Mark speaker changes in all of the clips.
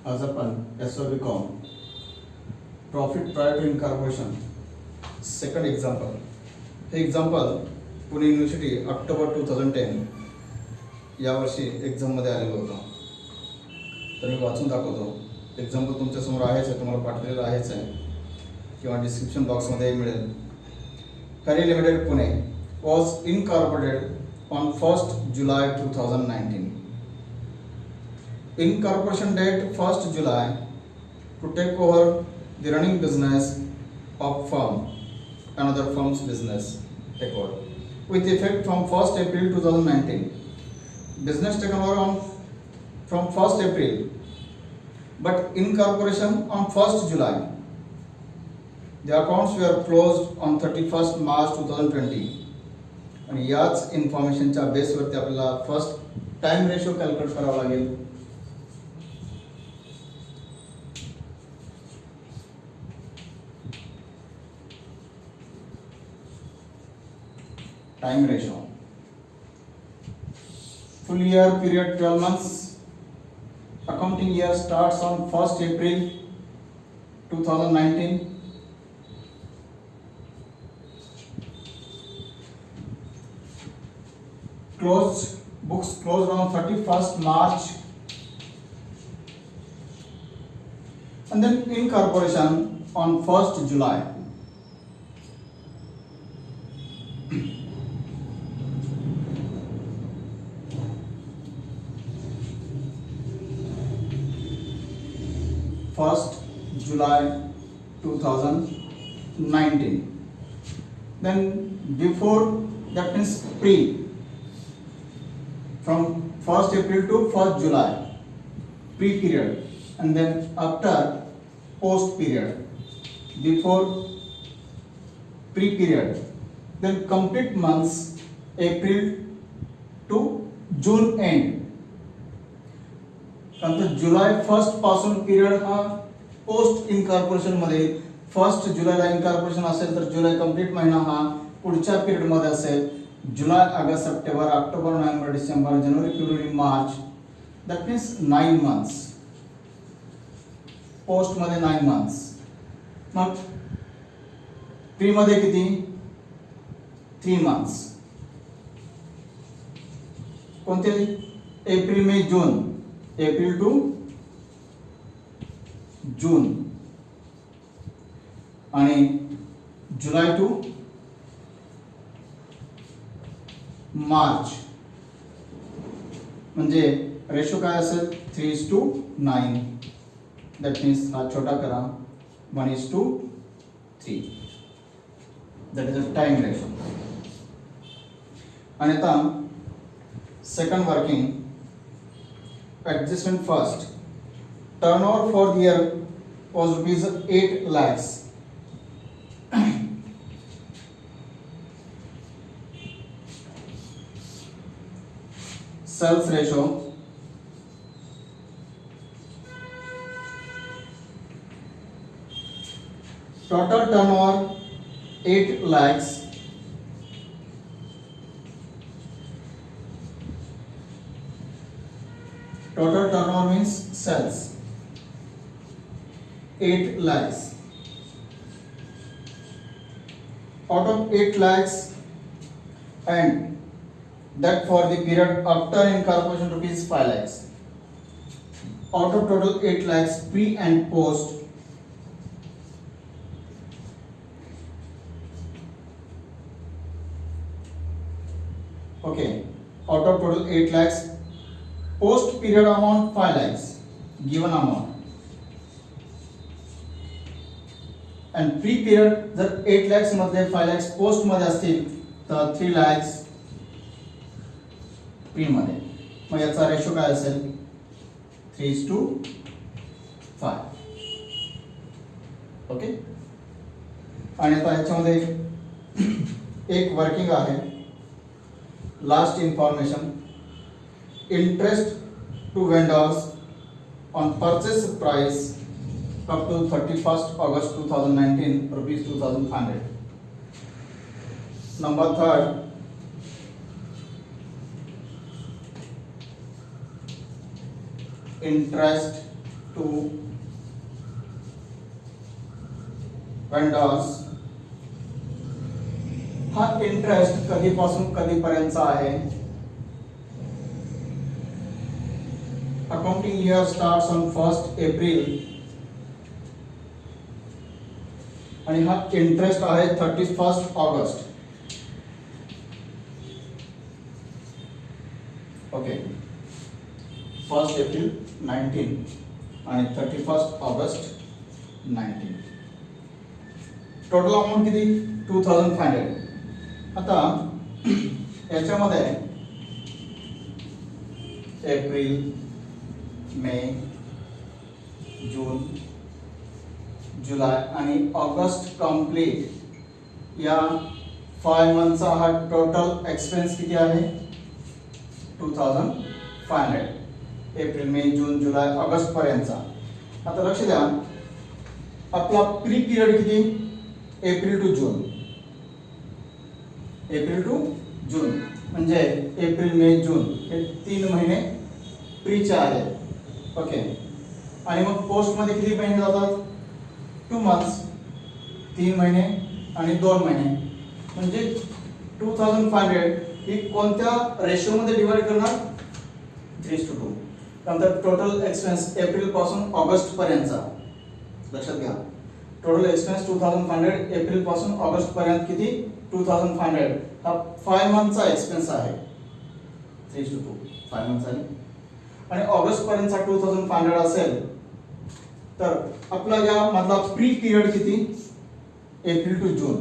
Speaker 1: आज आपण SOBCom profit prior to incorporation second example. हे एक्झाम्पल पुणे युनिव्हर्सिटी ऑक्टोबर 2010 यावर्षी एक्झाममध्ये आलेलं होतं. तर मी वाचून दाखवतो. एक्झाम्पल तुमच्यासमोर आहेच आहे, तुम्हाला पाठवलेलं आहेच आहे किंवा डिस्क्रिप्शन बॉक्समध्ये मिळेल. Hari limited Pune was incorporated on 1st July 2019. Incorporation date 1st July to take over the running business of firm, another firm's business take over with effect from 1st April 2019. Business taken over on from 1st April, but incorporation on 1st July. The accounts were closed on 31st March 2020. आणि याच इन्फॉर्मेशनच्या बेसवरती आपल्याला first time ratio calculate करावा लागेल. Time ratio full year period 12 months. Accounting year starts on 1st April 2019. Books closed on 31st March, and then incorporation on 1st July. First July 2019. Then before, that means pre, from 1st April to 1st July, pre period, and then after, post period. Before, pre period, then complete months April to June end. कारण जुलै 1st पासून period हा post incorporation मध्ये 1st जुलैला incorporation असेल तर जुलै complete महिना हा पुढच्या पिरियड मध्ये असेल. जुलै, ऑगस्ट, सप्टेंबर, ऑक्टोबर, नोव्हेंबर, डिसेंबर, जानेवारी, फेब्रुवारी, मार्च, दॅट मीन्स 9 मंथ्स. पोस्ट मध्ये 9 मंथ्स. मग प्री मध्ये किती? 3 मंथ्स. कोणते? April, May, June. April to June आणि जुलै टू मार्च. म्हणजे रेशो काय असेल? 3:9. दॅट मीन्स हा छोटा करा, 1:3. That is a time ratio. आणि आता second working adjustment first. Turnover for the year was rupees 8 lakhs. Sales ratio total turnover 8 lakhs. Total turnover means sales 8 lakhs. Out of 8 lakhs, and that for the period after incorporation rupees 5 lakhs. Out of total 8 lakhs pre and post, okay, out of total 8 lakhs, post period amount 5 lakhs, given amount, and pre period जर 8 lakhs मध्ये 5 lakhs post मध्ये असतील तर 3 lakhs pre मध्ये. मग याचा ratio काय असेल? 3:5. ओके. आणि आता याच्यामध्ये एक वर्किंग आहे. Last information. Interest to vendors on purchase price up to 31st August 2019 rupees 2,500. Number third, interest to vendors हा इंटरेस्ट कधीपासून कधीपर्यंतचा आहे. Accounting year starts on 1 April आणि हा इंटरेस्ट आहे 31 ऑगस्ट. ओके, 1 एप्रिल 19 आणि 31 ऑगस्ट 19. टोटल अमाऊंट किती? 2500. आता याच्यामध्ये एप्रिल, मे, जून, जुलै आणि ऑगस्ट कंप्लीट या 5 मंथचा हा टोटल एक्सपेन्स किती आहे? 2500. एप्रिल, मे, जून, जुलै, ऑगस्ट पर्यंतचा. आता लक्ष द्या, आपला प्री पिरियड किती? April to June. April to June म्हणजे एप्रिल, मे, जून हे 3 महिने प्रीचे आहेत. ओके, आणि मग पोस्ट मध्ये किती महिने जातात? 2 मंथ्स. 3 महिने आणि 2 महिने म्हणजे 2500 ही कोणत्या रेशो मध्ये डिवाइड करणार? 3:2. नंतर टोटल एक्सपेन्स एप्रिल पासून ऑगस्ट पर्यंतचा. लक्षात घ्या, टोटल एक्सपेन्स 2500 एप्रिल पासून ऑगस्ट पर्यंत किती? 2500. हा 5 मंथचा एक्सपेन्स आहे. 3:2 5 मंथ्स आहे. आणि ऑगस्ट पर्यंतचा 2500 असेल तर आपला या मधला प्री पिरियड किती? एप्रिल टू जून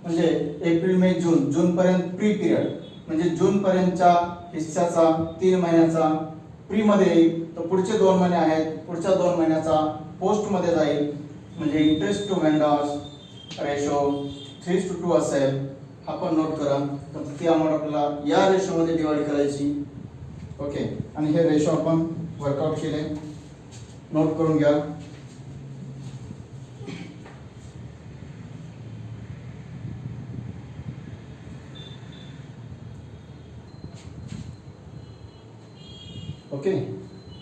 Speaker 1: म्हणजे एप्रिल, मे, जून. जून पर्यंत प्री पिरियड म्हणजे जून पर्यंतच्या हिस्साचा 3 महिन्याचा प्री मध्ये येईल. तर पुढचे 2 महिने आहेत, पुढच्या 2 महिन्याचा पोस्ट मध्ये जाईल. म्हणजे इंटरेस्ट टू वेंडर्स रेशो 3:2 असेल. हा पण नोट करा. तर ती अमाऊंट आपल्याला या रेशो मध्ये डिवाइड करायची. ओके, आणि हे रेशो आपण वर्कआउट केले, नोट करून घ्या. ओके,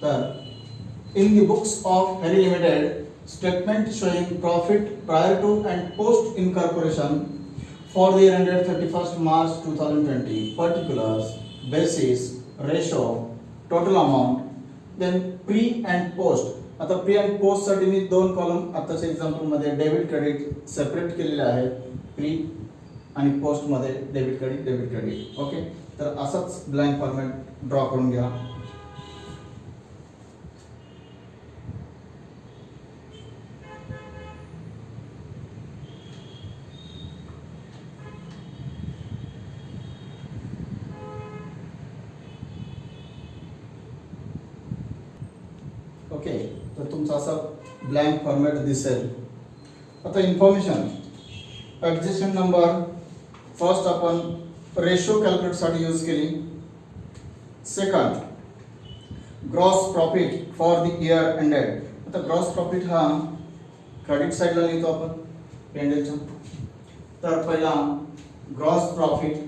Speaker 1: तर इन द बुक्स ऑफ हेरी limited statement showing profit prior to and post incorporation for the year ended 31st March 2020, particulars, basis, ratio, total amount, then pre and post. आता pre and post साठी मी 2 column आताच्या example मध्ये debit credit separate केलेले आहेत. Pre आणि post मध्ये debit credit. Okay, तर असाच ब्लँक फॉर्मॅट ड्रॉ करून घ्या. ओके, तर तुमचा असा ब्लँक फॉर्मॅट दिसेल. आता इन्फॉर्मेशन ॲडजस्टमेंट नंबर फर्स्ट आपण रेशो कॅल्क्युलेट साठी यूज केली. Second gross profit for the year ended. आता ग्रॉस प्रॉफिट हा क्रेडिट साइडला लिहितो आपण पेंडेलच्या. तर पहिला gross profit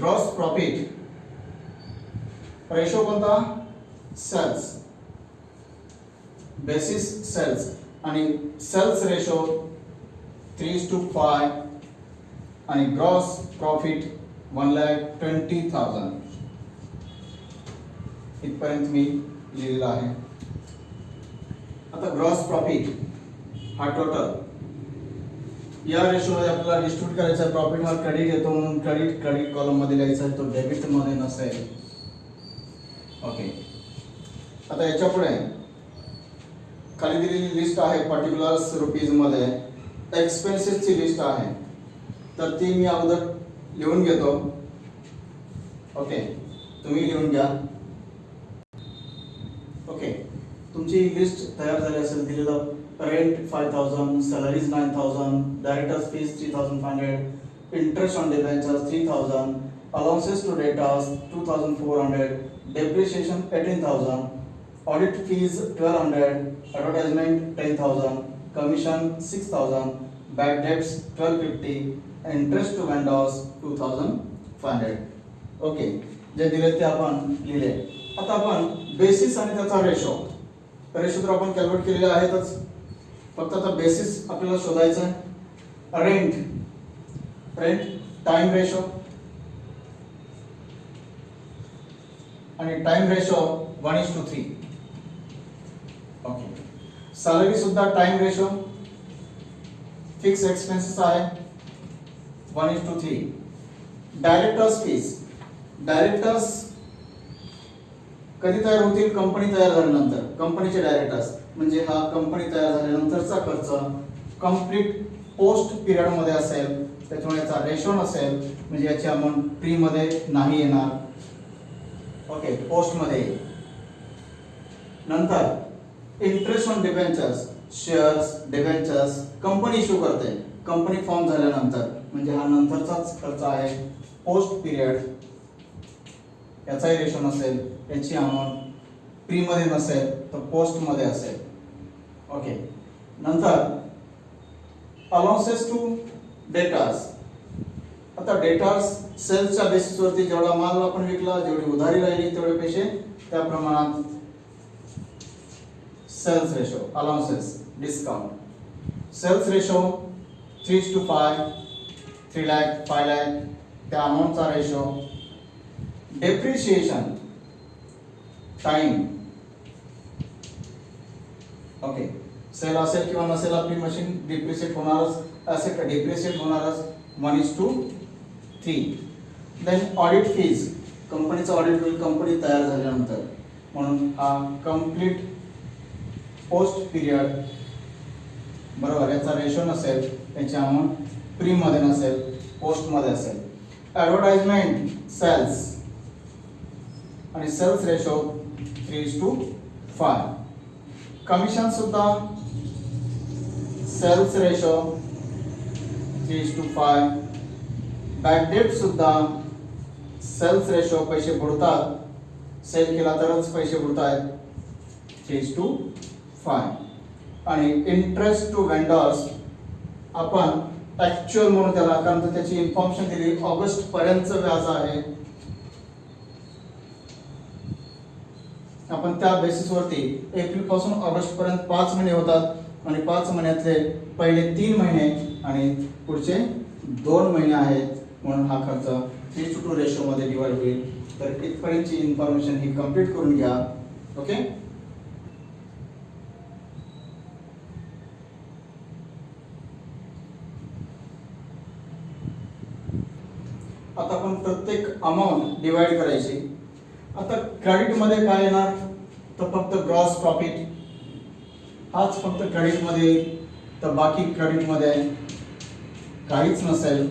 Speaker 1: gross profit ratio कोणता? सेल्स. बेसिस सेल्स आणि सेल्स रेशो 3:5 आणि ग्रॉस प्रॉफिट 1,20,000 इथपर्यंत मी लिहिलेला आहे. आता ग्रॉस प्रॉफिट हा टोटल या रेशो मध्ये आपल्याला डिस्ट्रीब्यूट करायचा आहे. प्रॉफिट हा क्रेडिट येतो म्हणून क्रेडिट कॉलम मध्ये लिहायचा आहे, तो डेबिट मध्ये नसेल. ओके, आता याच्या पुढे खाली दिलेली लिस्ट आहे पर्टिक्युलर्स रुपीज मध्ये. एक्सपेन्सेस ची लिस्ट आहे, तर ती मी अगोदर लिहून घेतो. ओके, तुम्ही लिहून घ्या. ओके, तुमची लिस्ट तयार झाली असेल. दिलेलं rent 5,000, salaries 9,000, directors fees 3,500, interest on debentures 3,000, allowances to debtors 2,400, depreciation 18,000, audit fees 1,200, advertisement 10,000, commission 6,000, bad debts 1,250, interest to vendors 2,500. Okay, जे दिले ते आपण लिहिले. आता आपण बेसिस आणि त्याचा रेशो तर आपण कॅल्क्युलेट केलेले आहेतच. फक्त आता बेसिस आपल्याला शोधायचं आहे. रेंट टाइम रेशो आणि टाइम रेशो 1:3. ओके, सॅलरी सुद्धा टाइम रेशो, फिक्स एक्सपेन्सेस आहे 1:3. डायरेक्टर्स फीस, डायरेक्टर्स कधी तयार होतील? कंपनी तयार झाल्यानंतर. कंपनीचे डायरेक्टर्स म्हणजे हा कंपनी तयार झाल्यानंतरचा खर्च कंप्लीट पोस्ट पिरियड मध्ये असेल, त्याच्यामुळे याचा रेशो नसेल, म्हणजे याची अमाउंट प्री मध्ये नाही येणार. ओके, पोस्ट मध्ये येईल. नंतर interest on debentures, shares debentures company issue करते कंपनी फॉर्म झाल्यानंतर, म्हणजे हा नंतरचाच खर्च आहे. पोस्ट पिरियड याचाही रेशो नसेल, याची अमाउंट प्री मध्ये नसेल तर पोस्ट मध्ये असेल. ओके, नंतर अलाउन्सेस टू डेटर्स. आता डेटर्स सेल्सच्या बेसिसवरती जेवढा माल आपण विकला, जेवढी उधारी राहिली तेवढे पैसे त्या प्रमाणात sales ratio, allowances, discount. Sales ratio 3:5, 3 lakh 5 lakh त्या अमाउंटचा ratio. Depreciation time. Okay, sale असेल किंवा नसेल आपली मशीन डिप्रिशिएट होणारच, असेल का डिप्रिशिएट होणारच 1:3. देन ऑडिट फीज, कंपनीचा ऑडिट होईल कंपनी तयार झाल्यानंतर, म्हणून हा कंप्लीट पोस्ट पिरियड बरोबर, याचा रेशो नसेल, याची अमाउंट प्री मध्ये नसेल, पोस्ट मध्ये असेल. ॲडव्हर्टाइजमेंट सेल्स आणि सेल्स रेशो 3:5. कमिशन सुद्धा सेल्स रेशो 3:5. बॅकडेट सुद्धा सेल्स रेशो, पैसे बुडतात, सेल केला तरच पैसे बुडतात, 3:5. आणि इंटरेस्ट टू वेंडर्स आपण ऍक्च्युअल म्हणून त्याला, कारण त्याची इन्फॉर्मेशन दिली ऑगस्ट पर्यंतचं व्याज आहे. आपण त्या बेसिसवरती एप्रिल पासून ऑगस्ट पर्यंत 5 महिने होतात आणि 5 महिन्यातले पहिले 3 महिने आणि पुढचे 2 महिने आहेत, म्हणून हा खर्च 3:2 रेशो मध्ये डिवाइड होईल. तर इथपर्यंतची इन्फॉर्मेशन ही कंप्लीट करून घ्या. ओके, आता आपण प्रत्येक अमाउंट डिवाइड करायची. आता क्रेडिट मध्ये काय येणार? तर फक्त ग्रॉस प्रॉफिट हाच फक्त क्रेडिट मध्ये, तर बाकी क्रेडिट मध्ये काहीच नसेल.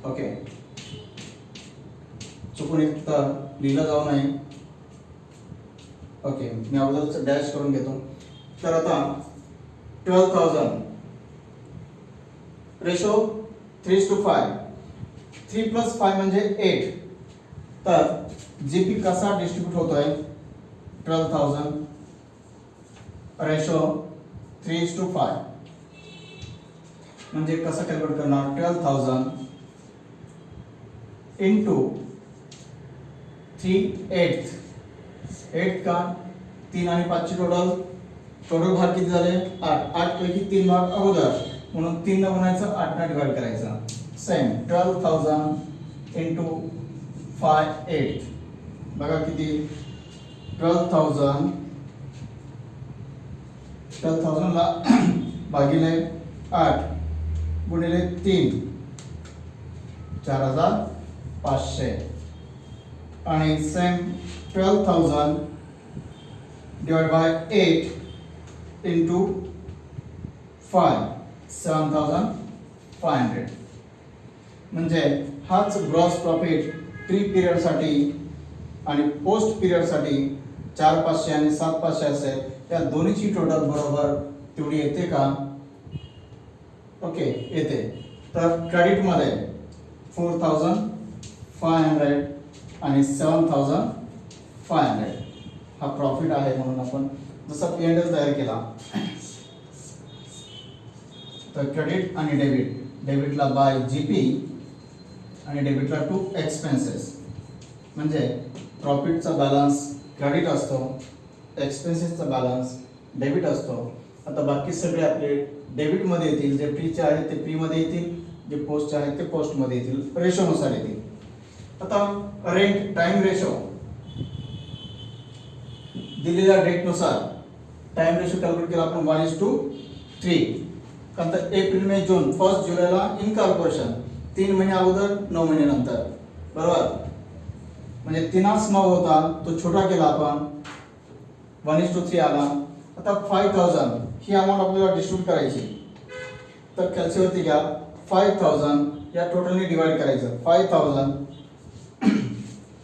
Speaker 1: ओके, चुकून इथं लिहिलं जाऊ नये. ओके, मी अगोदरच डॅश करून घेतो. तर आता 12,000 रेशो 3:5, 3 + 5 म्हणजे 8. तर जीपी कसा डिस्ट्रीब्यूट होतोय? 12,000 रेशो 3:5 म्हणजे कसं कॅल्क्युलेट करणार? 12,000 इंटू 3/8. 8 का 3 आणि 5 ची टोटल भाग किती झाले? 8. 8 पैकी 3 भाग अगोदर, म्हणून 3 न बनायचं, 8 ने डिवाइड करायचं. सेम 12,000 इंटू 5/8 बघा किती? 12,000 ला भागिले 8 गुणिले 3 4,500 आणि सेम 12,000 डिवाइड बाय 8 इंटू 5 7,500. म्हणजे हाच ग्रॉस प्रॉफिट प्री पिरियड साठी आणि पोस्ट पिरियड साठी 4,500 आणि 7,500 असेल. त्या दोन्हीची टोटल बरोबर तेवढी येते का? ओके, येते. तर क्रेडिट मध्ये 4,500 आणि 7,500 हा प्रॉफिट आहे. म्हणून आपण जसा P&L तयार केला तर क्रेडिट आणि डेबिटला बाय जीपी आणि डेबिटला टू एक्सपेन्सेस. म्हणजे प्रॉफिटचा बॅलन्स क्रेडिट असतो, एक्सपेन्सेसचा बॅलन्स डेबिट असतो. आता बाकी सगळे आपले डेबिटमध्ये येतील. जे फ्रीचे आहेत ते फ्रीमध्ये येतील, जे पोस्टचे आहेत ते पोस्टमध्ये येतील, रेशोनुसार येतील. आता रेंट टाइम रेशो दिलेल्या डेटनुसार टाइम रेशो कॅल्क्युलेट केला आपण 1:3. कारण एप्रिल मे जून 1 जुलैला इनकॉर्पोरेशन 3 महिने अगोदर 9 महिने नंतर, बरोबर. म्हणजे 3/9 होता तो छोटा केला आपण 1:3 आला. आता 5000 ही अमाऊंट आपल्याला डिस्ट्रीब्यूट करायची. तर कॅल्सीवरती घ्या 5000 या टोटलने डिवाइड करायचं. 5000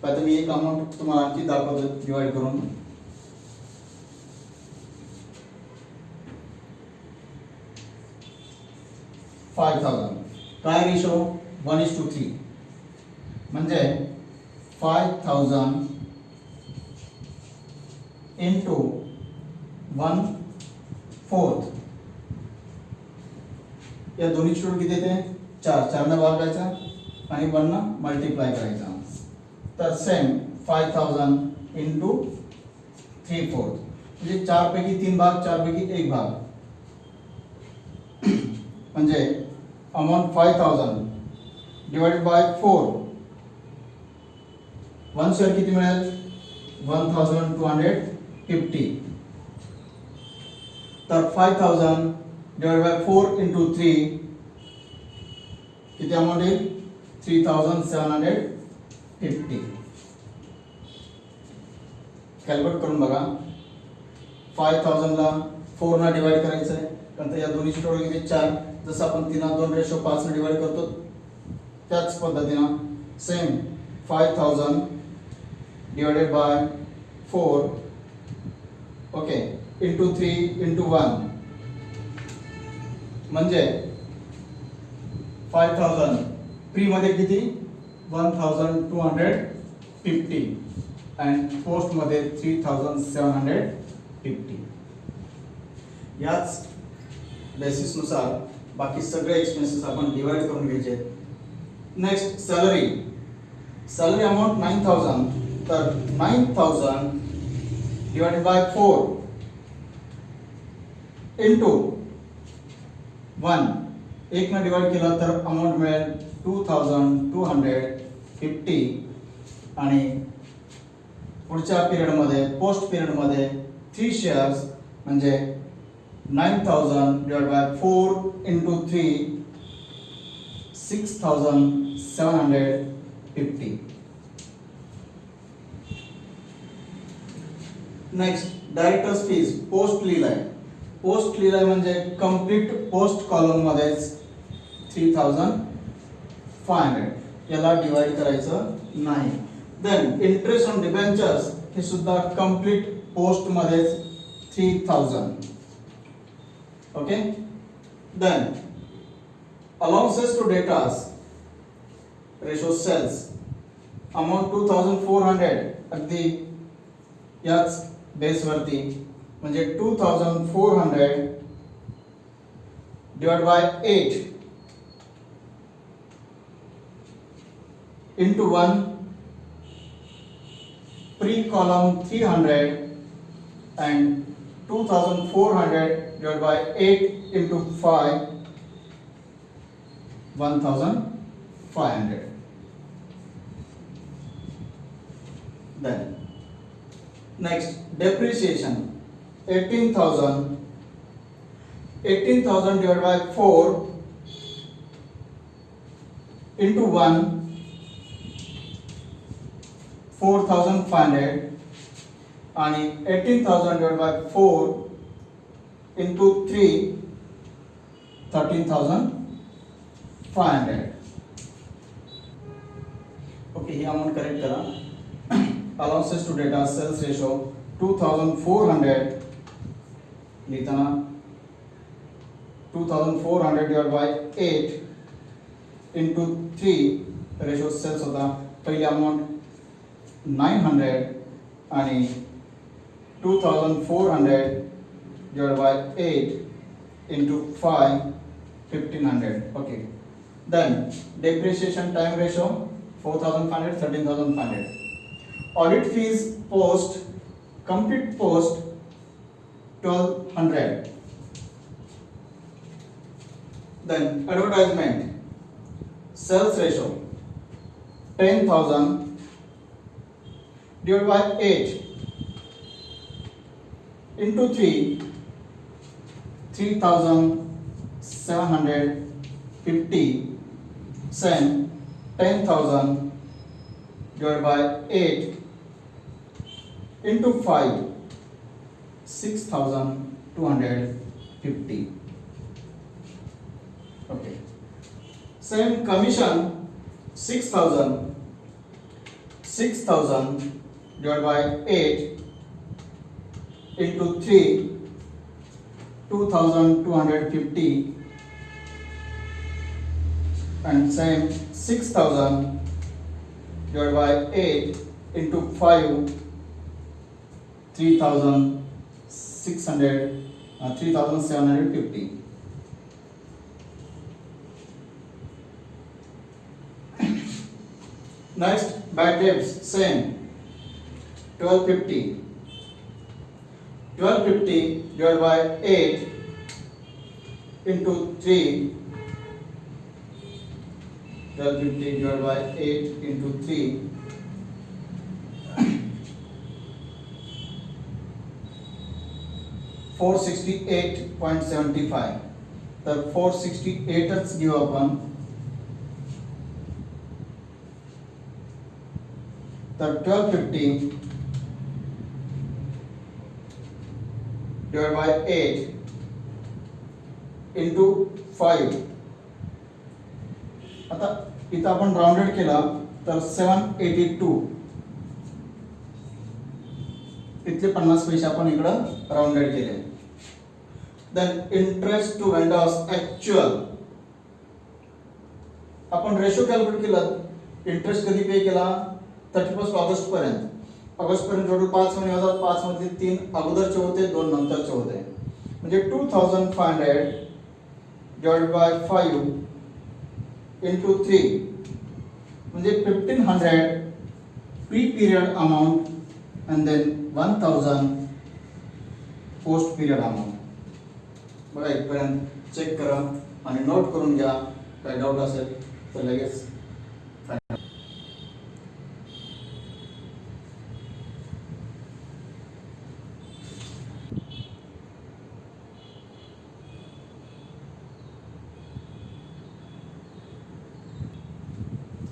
Speaker 1: आता मी एक अमाऊंट तुम्हाला आणखी दाखवतो डिवाइड करून. काय रेशो 1:3 म्हणजे 5000 into 1/4. या दोन्ही छोट किती येते 4 ने भागायचा आणि 1 ने मल्टिप्लाय करायचा. तर सेम 5000 into 3/4 म्हणजे 4 पैकी 3 भाग 4 पैकी 1 भाग. म्हणजे अमाउंट 5000 डिवाइडेड बाय 4. 1 शेअर किती मिळेल 1250. तर 5000 डिवाइडेड बाय 4 into 3 किती अमाउंट येईल 3750. कॅल्क्युलेट करून बघा. 5000 ला 4 ने डिवाइड करायचं आहे कारण या दोन्हीची टोटल किती 4. जसं आपण 3/2 ने डिवाइड करतो त्याच पद्धतीनं same 5000 divided by 4 okay into 3 into 1 म्हणजे 5000 प्री मध्ये किती 1250 and पोस्ट मध्ये 3750. याच बेसिस नुसार बाकी सगळे एक्सपेन्सेस आपण डिवाइड करून घ्यायचे. Next salary amount 9000. तर 9000 डिवाइडेड बाय 4 into 1 1 ने डिवाइड केला तर अमाउंट मिळेल 2250. आणि पुढच्या पिरियड मध्ये पोस्ट पिरियड मध्ये 3 शेअर्स म्हणजे 9000 divided by 4 into 3 6750. Next directors fees post लिहिलाय. पोस्ट लिहिलाय म्हणजे कंप्लीट पोस्ट कॉलम मध्येच 3500 याला डिवाइड करायचं नाही. देन इंटरेस्ट ऑन डिबेंचर्स हे सुद्धा कंप्लीट पोस्ट मध्येच 3000. Okay. Then allowances to debtors ratio sales amount 2400 अगदी याच बेस वरती म्हणजे 2400 divide by 8 into 1 pre column 300 and 2400 divided by 8 into 5 1500. Then next depreciation 18,000 divided by 4 into 1 4500 आणि 18,000 divided by 4 into 3 13,500. ओके ही amount correct करा. Allowances to data sales ratio 2400 लिहिताना 2400 divided by 8 into 3 ratio sales होता. पहिली amount 900 आणि 2400 divided by 8 into 5 1500. Okay Then depreciation time ratio 4,500, 13,500. Audit fees post, complete post 1,200. Then advertisement sales ratio 10,000 divided by 8 into 3, 3,750. Same 10,000 divided by 8 into 5, 6,250. Okay. Same commission 6,000 divided by 8 into 3, 2,250. And same 6,000 divided by 8 into 5, 3,750. Next, bad debts, same 1250. 1250 divided by 8 into 3, 1250 divided by 8 into 3, 468.75. तर 468च घेऊ आपण. तर 1250 divided by 8 into 5. आता इथं आपण rounded केला तर 782. इथले 50 पैसे आपण इकडं राउंडेड केले. Then interest to vendors actual आपण रेशो कॅल्क्युलेट केला. इंटरेस्ट कधी पे केला 31 ऑगस्ट पर्यंत. ऑगस्ट पर्यंत टोटल 5 महिने होतात. 5 मध्ये 3 अगोदरचे होते, 2 नंतरचे होते. म्हणजे 2500 डिवाइडेड बाय 5 into 3 म्हणजे 1500 pre period amount and then 1000 post period amount. बघा इथपर्यंत चेक करा आणि नोट करून घ्या. काय डाऊट असेल तर लगेच.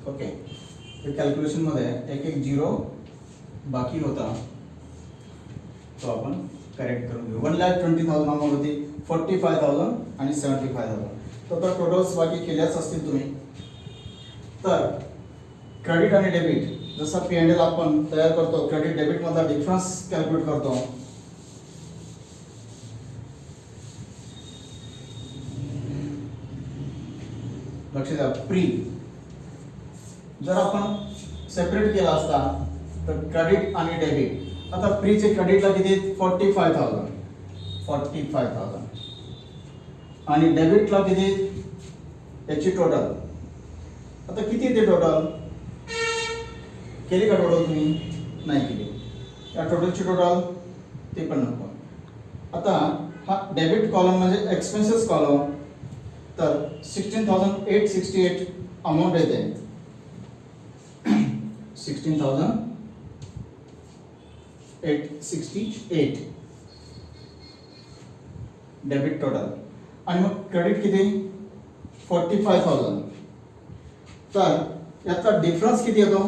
Speaker 1: ओके, कॅल्क्युलेशन मध्ये एक झिरो बाकी होता तो आपण करेक्ट करून घेऊ. 1,20,000 अमाऊंट होती, 45,000 आणि 75,000. तर टोटल्स बाकी केल्याच असतील तुम्ही. तर क्रेडिट आणि डेबिट जसा P&L आपण तयार करतो, क्रेडिट डेबिट मधला डिफरन्स कॅल्क्युलेट करतो. लक्ष द्या, प्री जर आपण सेपरेट केला असता तर क्रेडिट आणि डेबिट. आता प्रीचे क्रेडिटला किती 45,000 आणि डेबिटला किती याची टोटल. आता किती ते टोटल केली का टोटल तुम्ही नाही केली. या टोटलची टोटल ते पण नको. आता हा डेबिट कॉलम म्हणजे एक्सपेन्सेस कॉलम. तर 16,868 अमाऊंट येते. 16,868 डेबिट टोटल. आणि मग क्रेडिट किती 45,000. तर याचा डिफरन्स किती येतो,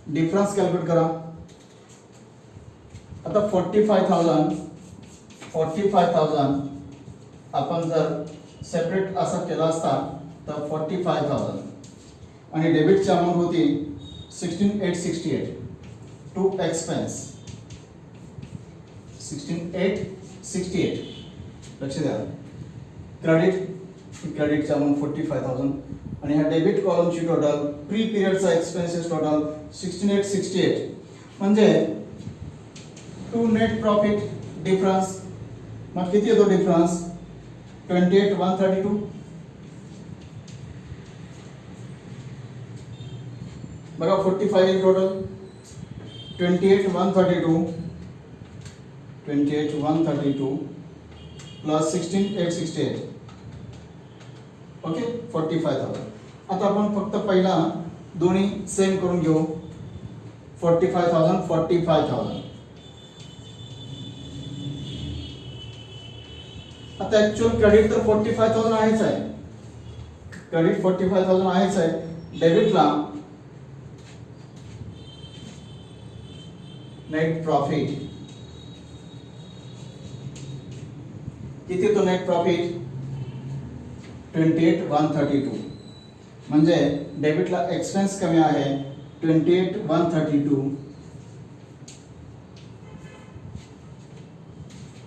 Speaker 1: डिफरन्स कॅल्क्युलेट करा. आता 45,000 आपण जर सेपरेट असा केला असता तर 45,000 आणि डेबिटची अमाऊंट होती 16,868 टू एक्सपेन्स 16,868. लक्ष द्या, क्रेडिटची अमाऊंट 45,000 आणि ह्या डेबिट कॉलमची टोटल प्री पिरियडचा एक्सपेन्सेस टोटल 16,868. म्हणजे टू नेट प्रॉफिट डिफरन्स. मग किती येतो डिफरन्स 28,132. बघा 45 येईल टोटल, 28,132 प्लस 16,868. ओके 45,000. आता आपण फक्त पहिला दोन्ही सेम करून घेऊ. 45,000. आता ऍक्च्युअल क्रेडिट तर 45,000 आहेच आहे. क्रेडिट 45,000 आहेच आहे. डेबिटला नेट प्रॉफिट किती, तो नेट प्रॉफिट 28,132. म्हणजे डेबिटला एक्सपेन्स कमी आहे 28,132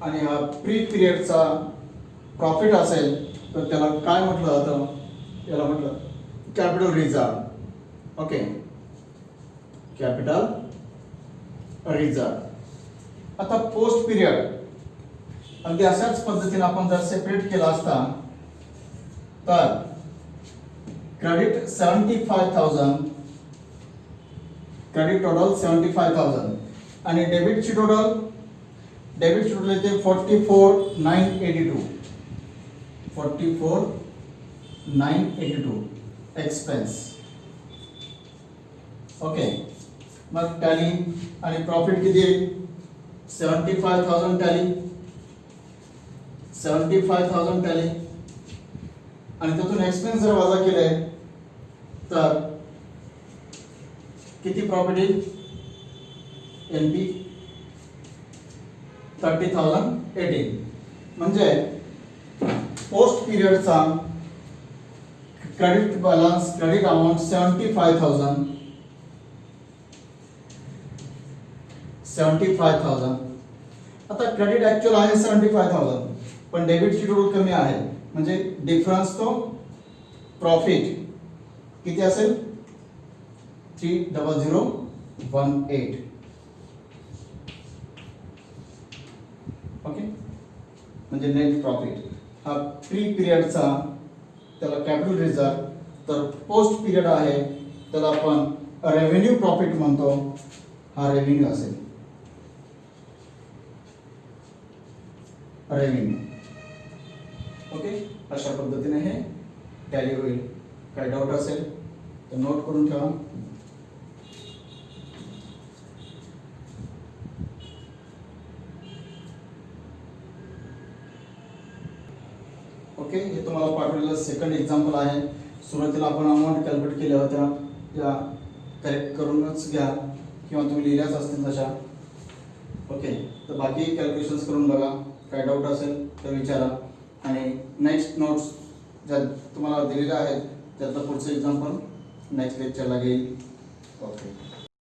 Speaker 1: आणि हा प्री पिरियडचा प्रॉफिट असेल तर त्याला काय म्हटलं जातं, त्याला म्हटलं capital reserve. Okay capital reserve. आता पोस्ट पिरियड अगदी अशाच पद्धतीने आपण जर सेपरेट केला असता तर क्रेडिट 75,000, क्रेडिट टोटल 75,000 आणि डेबिटची टोटल येते 44,982. 44,982 एक्सपेन्स. ओके मग टॅली आणि प्रॉफिट किती येईल 75,000 टॅली, 75,000 टॅली आणि त्यातून एक्सपेन्स जर वजा केले तर किती प्रॉफिट येईल एनपी 30,018. म्हणजे पोस्ट पिरियडचा क्रेडिट बॅलन्स, क्रेडिट अमाउंट 75,000. आता क्रेडिट ऍक्च्युअल आहे 75,000 पण डेबिटची टोटल कमी आहे म्हणजे डिफरन्स तो प्रॉफिट किती असेल 30018. ओके म्हणजे नेट प्रॉफिट हा प्री पिरियडचा त्याला कॅपिटल रिझर्व, तर पोस्ट पिरियड आहे त्याला आपण रेव्हेन्यू प्रॉफिट म्हणतो. हा रेव्हेन्यू असेल रेव्हेन्यू. ओके अशा पद्धतीने हे टॅली होईल. काय डाऊट असेल तर नोट करून ठेवा. ओके हे तुम्हाला पाठवलेलं सेकंड एक्झाम्पल आहे. सुरुवातीला आपण अमाऊंट कॅल्क्युलेट केल्या होत्या त्या करेक्ट करूनच घ्या किंवा तुम्ही लिहिल्याच असतील तशा. ओके तर बाकी कॅल्क्युलेशन्स करून बघा. काय डाऊट असेल तर विचारा आणि नेक्स्ट नोट्स ज्या तुम्हाला दिलेल्या आहेत त्यातलं पुढचं एक्झाम्पल नेक्स्ट लेक्चरला घेईल. ओके.